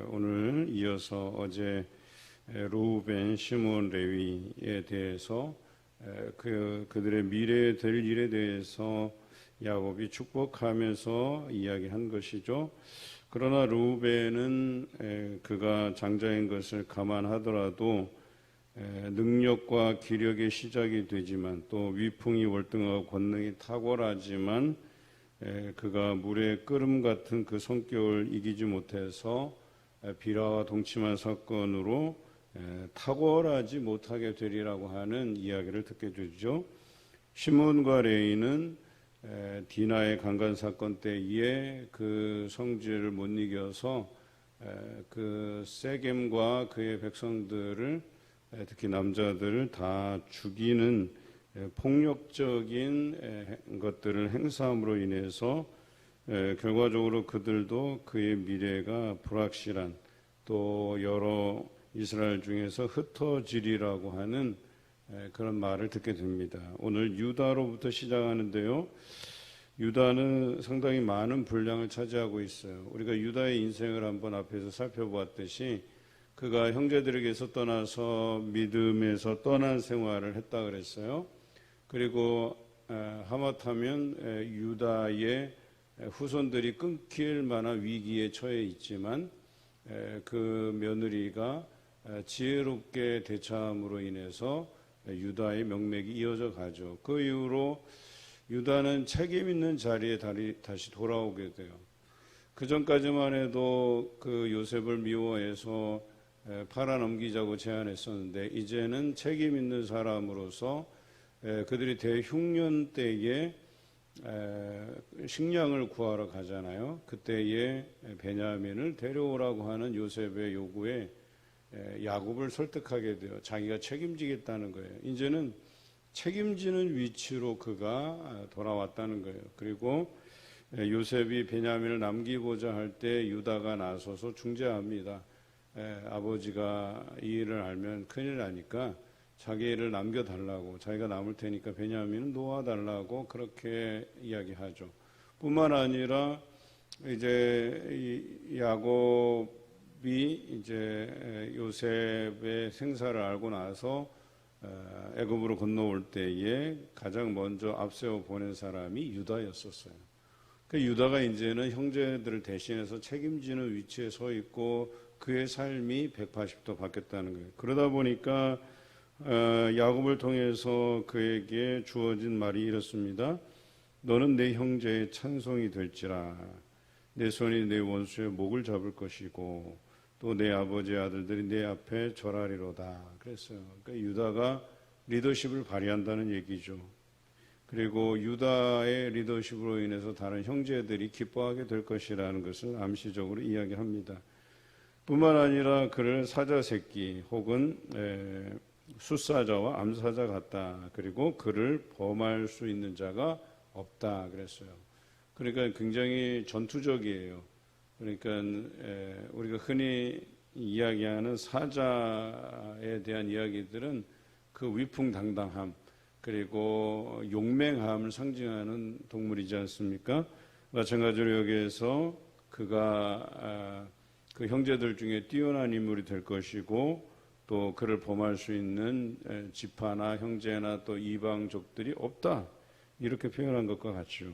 오늘 이어서 어제 르우벤, 시몬, 레위에 대해서 그들의 미래에 될 일에 대해서 야곱이 축복하면서 이야기한 것이죠. 그러나 르우벤은 그가 장자인 것을 감안하더라도 능력과 기력의 시작이 되지만 또 위풍이 월등하고 권능이 탁월하지만 그가 물의 끓음 같은 그 성격을 이기지 못해서 비라와 동침한 사건으로 탁월하지 못하게 되리라고 하는 이야기를 듣게 되죠. 시몬과 레위는 디나의 강간 사건 때에 그 성질을 못 이겨서 그 세겜과 그의 백성들을 특히 남자들을 다 죽이는 폭력적인 것들을 행사함으로 인해서 결과적으로 그들도 그의 미래가 불확실한 또 여러 이스라엘 중에서 흩어지리라고 하는 그런 말을 듣게 됩니다. 오늘 유다로부터 시작하는데요. 유다는 상당히 많은 분량을 차지하고 있어요. 우리가 유다의 인생을 한번 앞에서 살펴보았듯이 그가 형제들에게서 떠나서 믿음에서 떠난 생활을 했다 그랬어요. 그리고 하마터면 유다의 후손들이 끊길 만한 위기에 처해 있지만 그 며느리가 지혜롭게 대처함으로 인해서 유다의 명맥이 이어져 가죠. 그 이후로 유다는 책임 있는 자리에 다시 돌아오게 돼요. 그 전까지만 해도 그 요셉을 미워해서 팔아넘기자고 제안했었는데 이제는 책임 있는 사람으로서 그들이 대흉년 때에 식량을 구하러 가잖아요. 그때에 베냐민을 데려오라고 하는 요셉의 요구에 야곱을 설득하게 돼요. 자기가 책임지겠다는 거예요. 이제는 책임지는 위치로 그가 돌아왔다는 거예요. 그리고 요셉이 베냐민을 남기고자 할 때 유다가 나서서 중재합니다. 아버지가 이 일을 알면 큰일 나니까 자기 일을 남겨달라고, 자기가 남을 테니까 베냐민은 놓아달라고 그렇게 이야기하죠. 뿐만 아니라 이제 야곱이 이제 요셉의 생사를 알고 나서 애굽으로 건너올 때에 가장 먼저 앞세워 보낸 사람이 유다였었어요. 그 유다가 이제는 형제들을 대신해서 책임지는 위치에 서 있고 그의 삶이 180도 바뀌었다는 거예요. 그러다 보니까 야곱을 통해서 그에게 주어진 말이 이렇습니다. 너는 내 형제의 찬송이 될지라. 내 손이 내 원수의 목을 잡을 것이고 또 내 아버지의 아들들이 내 앞에 절하리로다. 그랬어요. 그러니까 유다가 리더십을 발휘한다는 얘기죠. 그리고 유다의 리더십으로 인해서 다른 형제들이 기뻐하게 될 것이라는 것을 암시적으로 이야기합니다. 뿐만 아니라 그를 사자 새끼 혹은 숫사자와 암사자 같다. 그리고 그를 범할 수 있는 자가 없다 그랬어요. 그러니까 굉장히 전투적이에요. 그러니까 우리가 흔히 이야기하는 사자에 대한 이야기들은 그 위풍당당함 그리고 용맹함을 상징하는 동물이지 않습니까? 마찬가지로 여기에서 그가 그 형제들 중에 뛰어난 인물이 될 것이고 또 그를 범할 수 있는 지파나 형제나 또 이방족들이 없다. 이렇게 표현한 것과 같죠.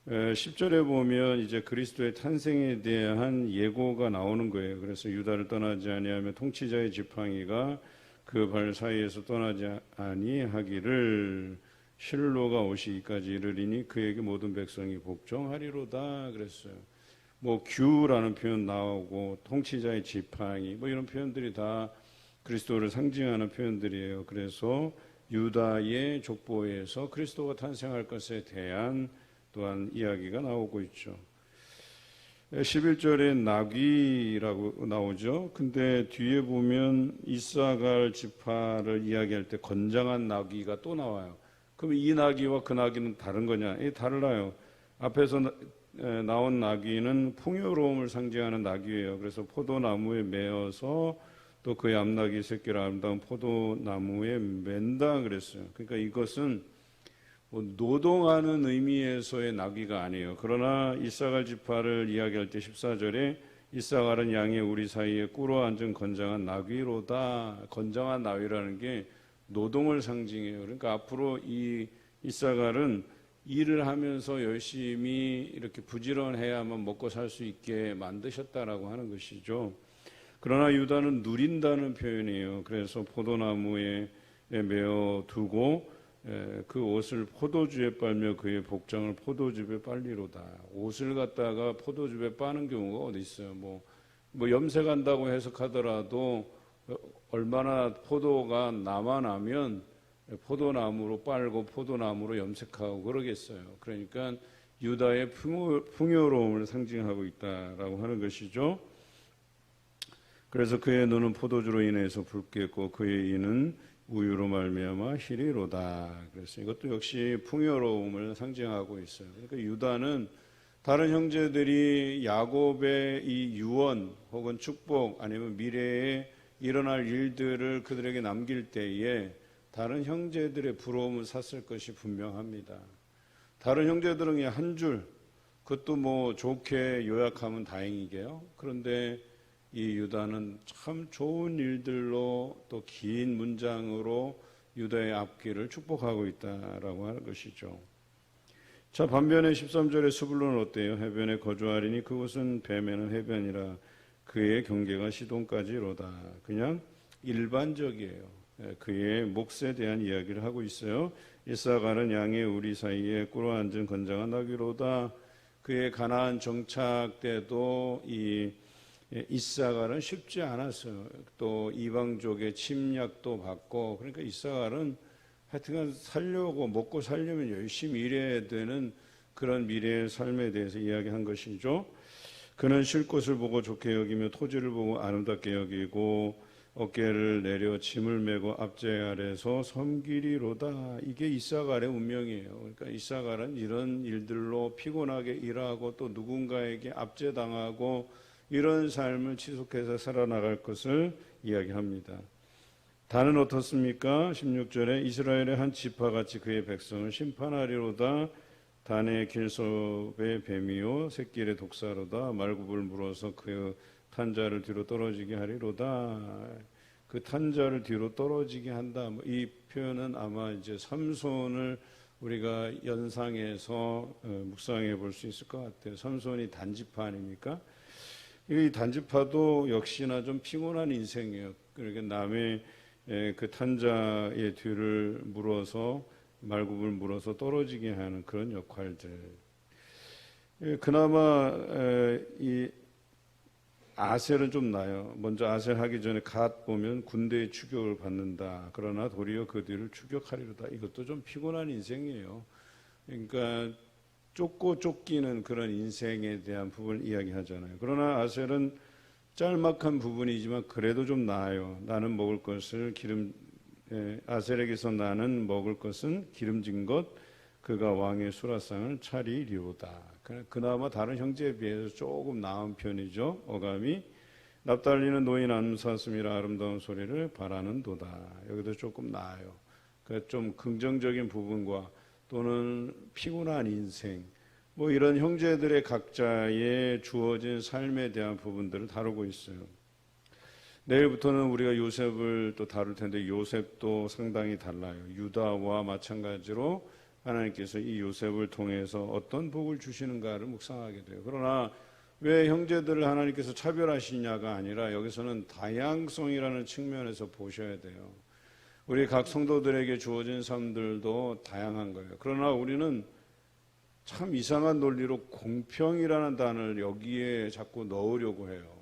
10절에 보면 이제 그리스도의 탄생에 대한 예고가 나오는 거예요. 그래서 유다를 떠나지 아니하며 통치자의 지팡이가 그 발 사이에서 떠나지 아니하기를 실로가 오시기까지 이르리니 그에게 모든 백성이 복종하리로다 그랬어요. 뭐 규라는 표현 나오고 통치자의 지팡이 뭐 이런 표현들이 다 그리스도를 상징하는 표현들이에요. 그래서 유다의 족보에서 그리스도가 탄생할 것에 대한 또한 이야기가 나오고 있죠. 11절에 나귀라고 나오죠. 근데 뒤에 보면 이사갈 지파를 이야기할 때 건장한 나귀가 또 나와요. 그럼 이 나귀와 그 나귀는 다른 거냐? 달라요. 앞에서 나온 나귀는 풍요로움을 상징하는 나귀예요. 그래서 포도나무에 매어서 또 그의 암나귀 새끼를 아름다운 포도나무에 맨다 그랬어요. 그러니까 이것은 노동하는 의미에서의 나귀가 아니에요. 그러나 이사갈 지파를 이야기할 때 14절에 이사갈은 양의 우리 사이에 꿇어 앉은 건장한 나귀로다. 건장한 나귀라는 게 노동을 상징해요. 그러니까 앞으로 이 이사갈은 일을 하면서 열심히 이렇게 부지런해야만 먹고 살 수 있게 만드셨다라고 하는 것이죠. 그러나 유다는 누린다는 표현이에요. 그래서 포도나무에 메어 두고 그 옷을 포도주에 빨며 그의 복장을 포도즙에 빨리로다. 옷을 갖다가 포도즙에 빠는 경우가 어디 있어요? 뭐 염색한다고 해석하더라도 얼마나 포도가 남아나면 포도나무로 빨고 포도나무로 염색하고 그러겠어요. 그러니까 유다의 풍요로움을 상징하고 있다라고 하는 것이죠. 그래서 그의 눈은 포도주로 인해서 붉겠고 그의 이는 우유로 말미암아 희리로다. 그래서 이것도 역시 풍요로움을 상징하고 있어요. 그러니까 유다는 다른 형제들이 야곱의 이 유언 혹은 축복 아니면 미래에 일어날 일들을 그들에게 남길 때에 다른 형제들의 부러움을 샀을 것이 분명합니다. 다른 형제들은 그냥 한 줄, 그것도 뭐 좋게 요약하면 다행이게요. 그런데 이 유다는 참 좋은 일들로 또 긴 문장으로 유다의 앞길을 축복하고 있다라고 하는 것이죠. 자, 반면에 13절의 스불론은 어때요? 해변에 거주하리니 그곳은 뱀에는 해변이라 그의 경계가 시돈까지로다. 그냥 일반적이에요. 그의 몫에 대한 이야기를 하고 있어요. 이사갈은 양의 우리 사이에 꿇어 앉은 건장한 나귀로다. 그의 가나안 정착 때도 이 이사갈은 쉽지 않았어요. 또 이방족의 침략도 받고, 그러니까 이사갈은 하여튼간 살려고, 먹고 살려면 열심히 일해야 되는 그런 미래의 삶에 대해서 이야기한 것이죠. 그는 쉴 곳을 보고 좋게 여기며 토지를 보고 아름답게 여기고 어깨를 내려 짐을 메고 앞제 아래서 섬기리로다. 이게 이사갈의 운명이에요. 그러니까 이사갈은 이런 일들로 피곤하게 일하고 또 누군가에게 압제당하고 이런 삶을 지속해서 살아나갈 것을 이야기합니다. 단은 어떻습니까? 16절에 이스라엘의 한 지파같이 그의 백성을 심판하리로다. 단의 길섭의 뱀이요 새끼의 독사로다. 말굽을 물어서 그 탄자를 뒤로 떨어지게 하리로다. 그 탄자를 뒤로 떨어지게 한다. 이 표현은 아마 이제 삼손을 우리가 연상해서 묵상해 볼 수 있을 것 같아요. 삼손이 단지파 아닙니까? 이 단지파도 역시나 좀 피곤한 인생이에요. 그러니까 남의 그 탄자의 뒤를 물어서 말굽을 물어서 떨어지게 하는 그런 역할들. 그나마 이 아셀은 좀 나요. 먼저 아셀 하기 전에 갓 보면 군대의 추격을 받는다. 그러나 도리어 그 뒤를 추격하리로다. 이것도 좀 피곤한 인생이에요. 그러니까 쫓고 쫓기는 그런 인생에 대한 부분을 이야기하잖아요. 그러나 아셀은 짤막한 부분이지만 그래도 좀 나아요. 나는 먹을 것을 아셀에게서 나는 먹을 것은 기름진 것, 그가 왕의 수라상을 차리리로다. 그나마 다른 형제에 비해서 조금 나은 편이죠. 어감이 납달리는 노인 암사슴이라 아름다운 소리를 바라는도다. 여기도 조금 나아요. 좀 긍정적인 부분과 또는 피곤한 인생, 뭐 이런 형제들의 각자의 주어진 삶에 대한 부분들을 다루고 있어요. 내일부터는 우리가 요셉을 또 다룰 텐데 요셉도 상당히 달라요. 유다와 마찬가지로 하나님께서 이 요셉을 통해서 어떤 복을 주시는가를 묵상하게 돼요. 그러나 왜 형제들을 하나님께서 차별하시냐가 아니라 여기서는 다양성이라는 측면에서 보셔야 돼요. 우리 각 성도들에게 주어진 삶들도 다양한 거예요. 그러나 우리는 참 이상한 논리로 공평이라는 단어를 여기에 자꾸 넣으려고 해요.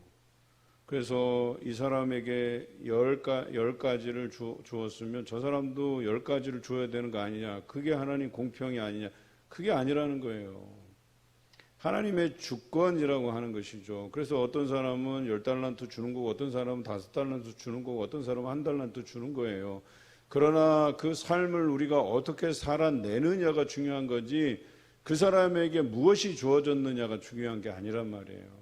그래서 이 사람에게 10가지를 주었으면 저 사람도 10가지를 줘야 되는 거 아니냐. 그게 하나님 공평이 아니냐. 그게 아니라는 거예요. 하나님의 주권이라고 하는 것이죠. 그래서 어떤 사람은 10달란트 주는 거고 어떤 사람은 5달란트 주는 거고 어떤 사람은 1달란트 주는 거예요. 그러나 그 삶을 우리가 어떻게 살아내느냐가 중요한 거지 그 사람에게 무엇이 주어졌느냐가 중요한 게 아니란 말이에요.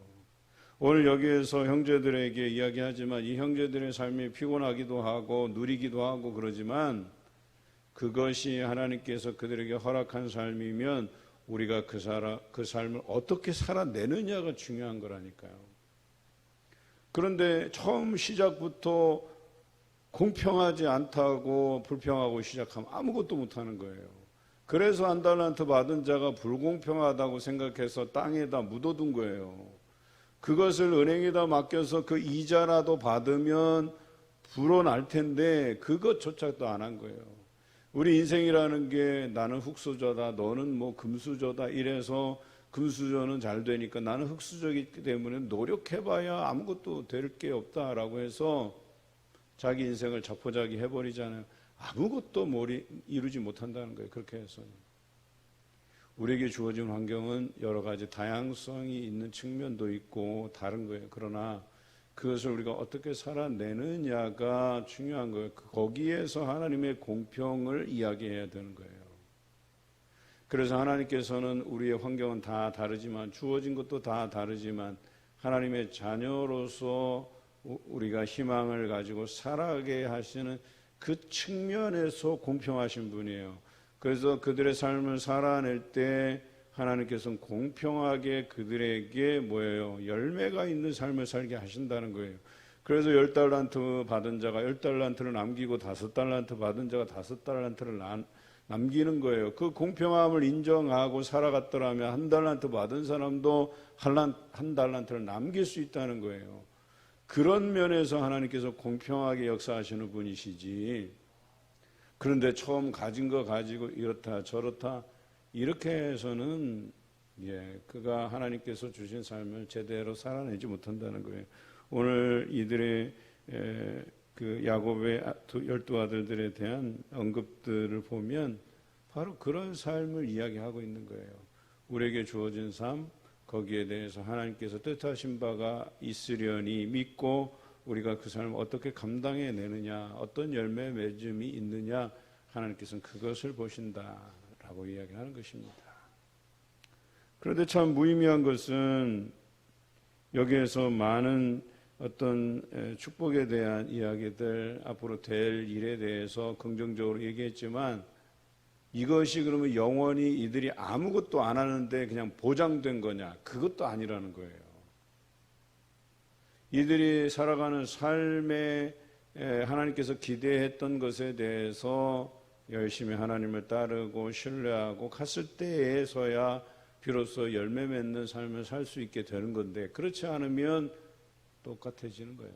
오늘 여기에서 형제들에게 이야기하지만 이 형제들의 삶이 피곤하기도 하고 누리기도 하고 그러지만 그것이 하나님께서 그들에게 허락한 삶이면 우리가 그 삶을 어떻게 살아내느냐가 중요한 거라니까요. 그런데 처음 시작부터 공평하지 않다고 불평하고 시작하면 아무것도 못하는 거예요. 그래서 한 달란트 받은 자가 불공평하다고 생각해서 땅에다 묻어둔 거예요. 그것을 은행에다 맡겨서 그 이자라도 받으면 불어날 텐데 그것조차도 안 한 거예요. 우리 인생이라는 게 나는 흙수저다, 너는 뭐 금수저다 이래서 금수저는 잘 되니까 나는 흙수저이기 때문에 노력해봐야 아무것도 될 게 없다라고 해서 자기 인생을 자포자기 해버리잖아요. 아무것도 이루지 못한다는 거예요. 그렇게 해서 우리에게 주어진 환경은 여러 가지 다양성이 있는 측면도 있고 다른 거예요. 그러나 그것을 우리가 어떻게 살아내느냐가 중요한 거예요. 거기에서 하나님의 공평을 이야기해야 되는 거예요. 그래서 하나님께서는 우리의 환경은 다 다르지만 주어진 것도 다 다르지만 하나님의 자녀로서 우리가 희망을 가지고 살아가게 하시는 그 측면에서 공평하신 분이에요. 그래서 그들의 삶을 살아낼 때 하나님께서는 공평하게 그들에게 뭐예요? 열매가 있는 삶을 살게 하신다는 거예요. 그래서 10달란트 받은 자가 10달란트를 남기고 5달란트 받은 자가 5달란트를 남기는 거예요. 그 공평함을 인정하고 살아갔더라면 1달란트 받은 사람도 한 달란트를 남길 수 있다는 거예요. 그런 면에서 하나님께서 공평하게 역사하시는 분이시지. 그런데 처음 가진 거 가지고 이렇다 저렇다 이렇게 해서는 그가 하나님께서 주신 삶을 제대로 살아내지 못한다는 거예요. 오늘 이들의 그 야곱의 12 아들들에 대한 언급들을 보면 바로 그런 삶을 이야기하고 있는 거예요. 우리에게 주어진 삶, 거기에 대해서 하나님께서 뜻하신 바가 있으려니 믿고 우리가 그 삶을 어떻게 감당해내느냐, 어떤 열매 맺음이 있느냐, 하나님께서는 그것을 보신다라고 이야기하는 것입니다. 그런데 참 무의미한 것은 여기에서 많은 어떤 축복에 대한 이야기들, 앞으로 될 일에 대해서 긍정적으로 얘기했지만 이것이 그러면 영원히 이들이 아무것도 안 하는데 그냥 보장된 거냐? 그것도 아니라는 거예요. 이들이 살아가는 삶에 하나님께서 기대했던 것에 대해서 열심히 하나님을 따르고 신뢰하고 갔을 때에서야 비로소 열매 맺는 삶을 살 수 있게 되는 건데 그렇지 않으면 똑같아지는 거예요.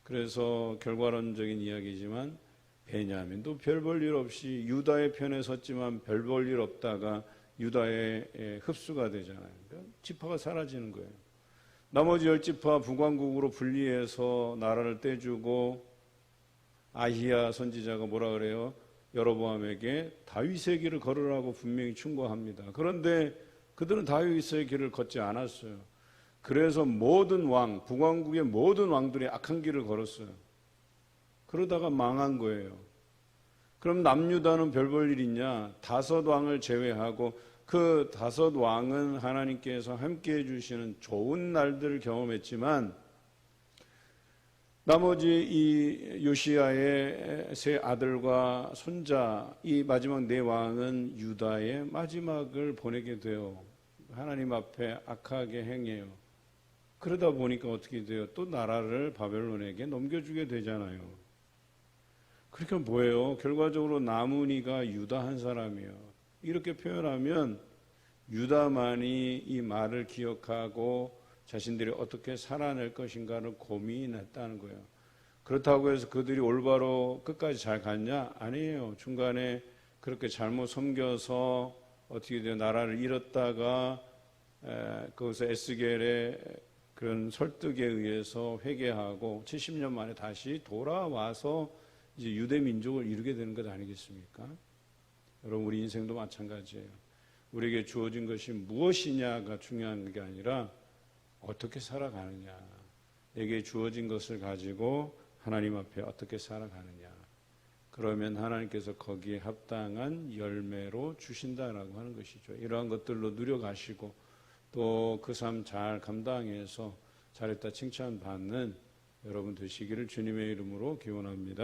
그래서 결과론적인 이야기지만 베냐민도 별 볼 일 없이 유다의 편에 섰지만 별 볼 일 없다가 유다의 흡수가 되잖아요. 그러니까 지파가 사라지는 거예요. 나머지 10지파 북왕국으로 분리해서 나라를 떼주고 아히야 선지자가 뭐라 그래요? 여로보암에게 다윗의 길을 걸으라고 분명히 충고합니다. 그런데 그들은 다윗의 길을 걷지 않았어요. 그래서 모든 왕, 북왕국의 모든 왕들이 악한 길을 걸었어요. 그러다가 망한 거예요. 그럼 남유다는 별 볼 일 있냐? 5 왕을 제외하고 그 5 왕은 하나님께서 함께해 주시는 좋은 날들을 경험했지만 나머지 이 요시야의 3 아들과 손자 이 마지막 4 왕은 유다의 마지막을 보내게 돼요. 하나님 앞에 악하게 행해요. 그러다 보니까 어떻게 돼요? 또 나라를 바벨론에게 넘겨주게 되잖아요. 그러니까 뭐예요? 결과적으로 남은 이가 유다 한 사람이에요. 이렇게 표현하면 유다만이 이 말을 기억하고 자신들이 어떻게 살아낼 것인가를 고민했다는 거예요. 그렇다고 해서 그들이 올바로 끝까지 잘 갔냐? 아니에요. 중간에 그렇게 잘못 섬겨서 어떻게 돼요? 나라를 잃었다가 거기서 에스겔의 그런 설득에 의해서 회개하고 70년 만에 다시 돌아와서 이제 유대 민족을 이루게 되는 것 아니겠습니까? 여러분 우리 인생도 마찬가지예요. 우리에게 주어진 것이 무엇이냐가 중요한 게 아니라 어떻게 살아가느냐. 내게 주어진 것을 가지고 하나님 앞에 어떻게 살아가느냐. 그러면 하나님께서 거기에 합당한 열매로 주신다라고 하는 것이죠. 이러한 것들로 누려가시고 또 그 삶 잘 감당해서 잘했다 칭찬받는 여러분 되시기를 주님의 이름으로 기원합니다.